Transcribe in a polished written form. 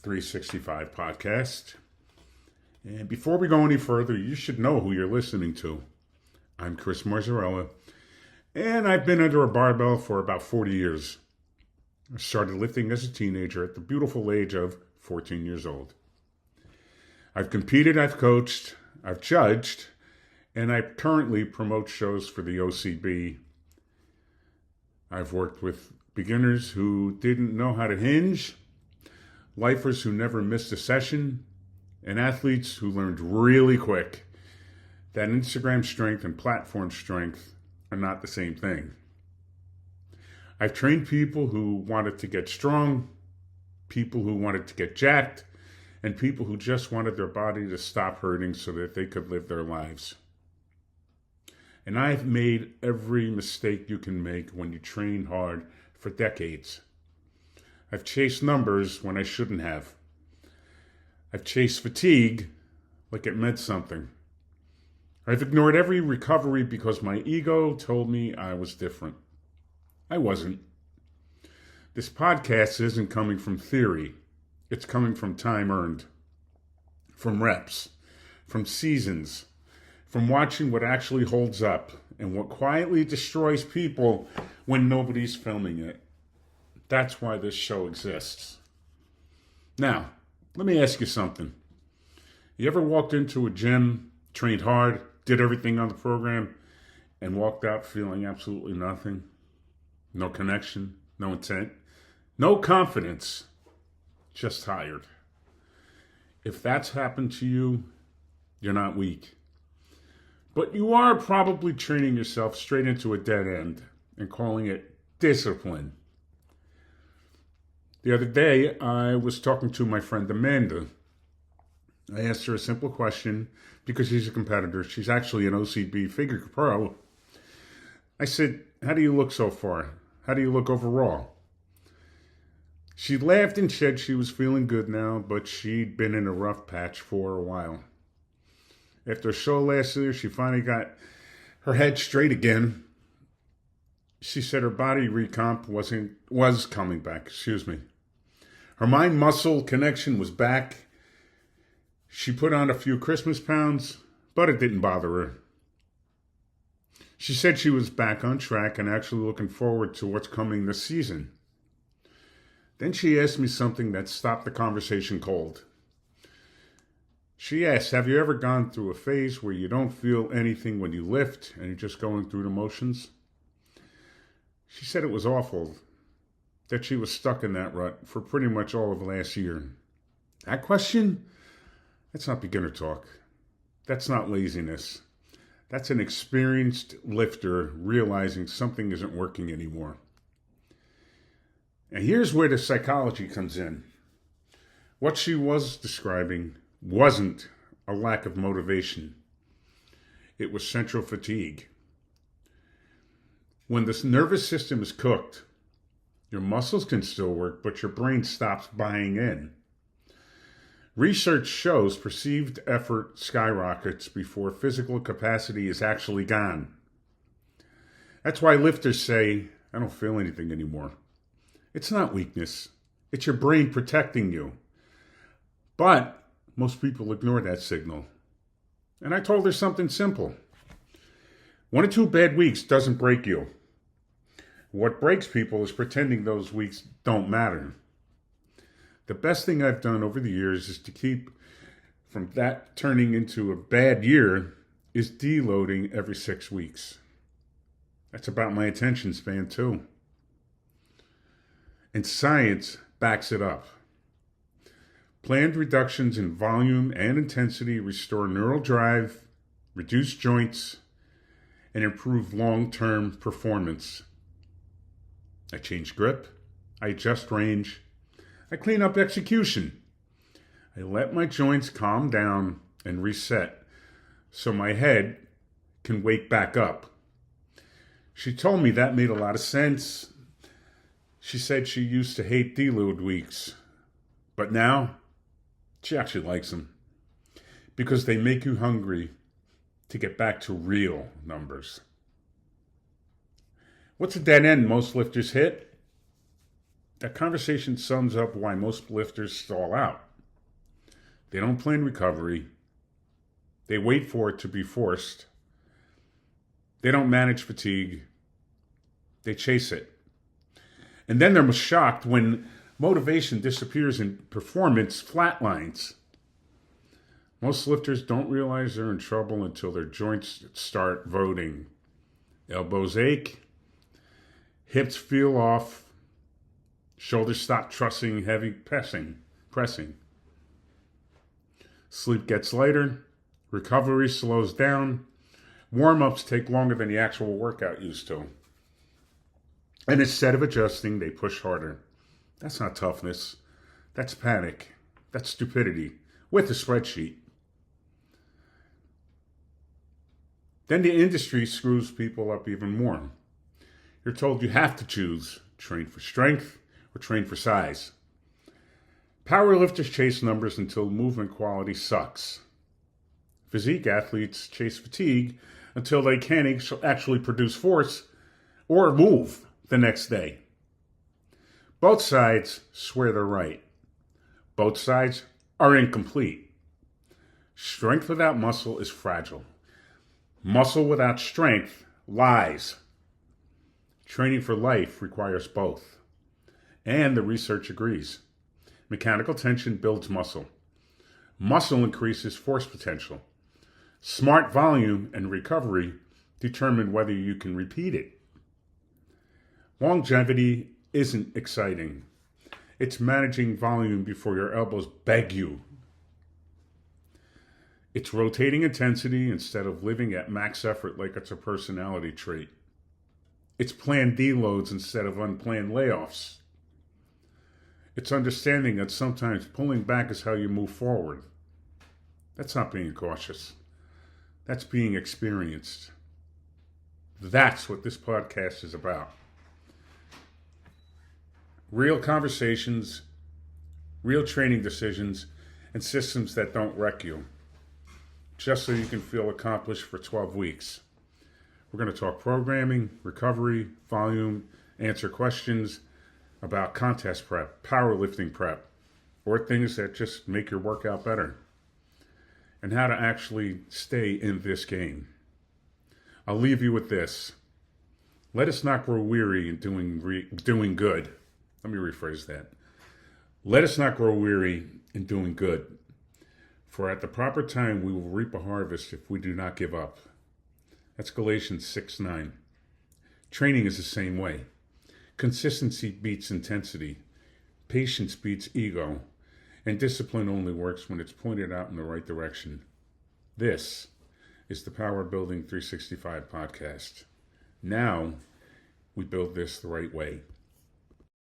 365 podcast. And before we go any further, you should know who you're listening to. I'm Chris Marzarella, and I've been under a barbell for about 40 years. I started lifting as a teenager at the beautiful age of 14 years old. I've competed, I've coached, I've judged, and I currently promote shows for the OCB. I've worked with beginners who didn't know how to hinge, lifers who never missed a session, and athletes who learned really quick that Instagram strength and platform strength are not the same thing. I've trained people who wanted to get strong, people who wanted to get jacked, and people who just wanted their body to stop hurting so that they could live their lives. And I've made every mistake you can make when you train hard for decades. I've chased numbers when I shouldn't have. I've chased fatigue like it meant something. I've ignored every recovery because my ego told me I was different. I wasn't. This podcast isn't coming from theory. It's coming from time earned, from reps, from seasons, from watching what actually holds up and what quietly destroys people when nobody's filming it. That's why this show exists. Now, let me ask you something. You ever walked into a gym, trained hard, did everything on the program, and walked out feeling absolutely nothing? No connection, no intent, no confidence, just tired. If that's happened to you, you're not weak. But you are probably training yourself straight into a dead end and calling it discipline. The other day, I was talking to my friend Amanda. I asked her a simple question because she's a competitor. She's actually an OCB figure pro. I said, "How do you look so far? How do you look overall?" She laughed and said she was feeling good now, but she'd been in a rough patch for a while. After a show last year, she finally got her head straight again. She said her body recomp was coming back. Her mind-muscle connection was back. She put on a few Christmas pounds, but it didn't bother her. She said she was back on track and actually looking forward to what's coming this season. Then she asked me something that stopped the conversation cold. She asked, "Have you ever gone through a phase where you don't feel anything when you lift and you're just going through the motions?" She said it was awful, that she was stuck in that rut for pretty much all of last year. That question? That's not beginner talk. That's not laziness. That's an experienced lifter realizing something isn't working anymore. And here's where the psychology comes in. What she was describing wasn't a lack of motivation. It was central fatigue. When the nervous system is cooked, your muscles can still work, but your brain stops buying in. Research shows perceived effort skyrockets before physical capacity is actually gone. That's why lifters say, "I don't feel anything anymore." It's not weakness. It's your brain protecting you. But most people ignore that signal. And I told her something simple. 1 or 2 bad weeks doesn't break you. What breaks people is pretending those weeks don't matter. The best thing I've done over the years is to keep from that turning into a bad year is deloading every 6 weeks. That's about my attention span too. And science backs it up. Planned reductions in volume and intensity restore neural drive, reduce joints, and improve long-term performance. I change grip, I adjust range, I clean up execution. I let my joints calm down and reset so my head can wake back up. She told me that made a lot of sense. She said she used to hate deload weeks, but now she actually likes them because they make you hungry to get back to real numbers. What's a dead end most lifters hit? That conversation sums up why most lifters stall out. They don't plan recovery. They wait for it to be forced. They don't manage fatigue. They chase it. And then they're shocked when motivation disappears and performance flatlines. Most lifters don't realize they're in trouble until their joints start voting. Elbows ache, hips feel off, shoulders stop trusting heavy pressing. Sleep gets lighter, recovery slows down, warm-ups take longer than the actual workout used to. And instead of adjusting, they push harder. That's not toughness. That's panic. That's stupidity with a spreadsheet. Then the industry screws people up even more. You're told you have to choose train for strength or train for size. Powerlifters chase numbers until movement quality sucks. Physique athletes chase fatigue until they can't actually produce force or move the next day. Both sides swear they're right. Both sides are incomplete. Strength without muscle is fragile. Muscle without strength lies. Training for life requires both. And the research agrees. Mechanical tension builds muscle. Muscle increases force potential. Smart volume and recovery determine whether you can repeat it. Longevity isn't exciting. It's managing volume before your elbows beg you. It's rotating intensity instead of living at max effort like it's a personality trait. It's planned deloads instead of unplanned layoffs. It's understanding that sometimes pulling back is how you move forward. That's not being cautious. That's being experienced. That's what this podcast is about. Real conversations, real training decisions, and systems that don't wreck you, just so you can feel accomplished for 12 weeks. We're going to talk programming, recovery, volume, answer questions about contest prep, powerlifting prep, or things that just make your workout better, and how to actually stay in this game. I'll leave you with this. Let us not grow weary in doing good. Let me rephrase that. Let us not grow weary in doing good, for at the proper time we will reap a harvest if we do not give up. That's Galatians 6:9. Training is the same way. Consistency beats intensity. Patience beats ego. And discipline only works when it's pointed out in the right direction. This is the Power Building 365 podcast. Now we build this the right way.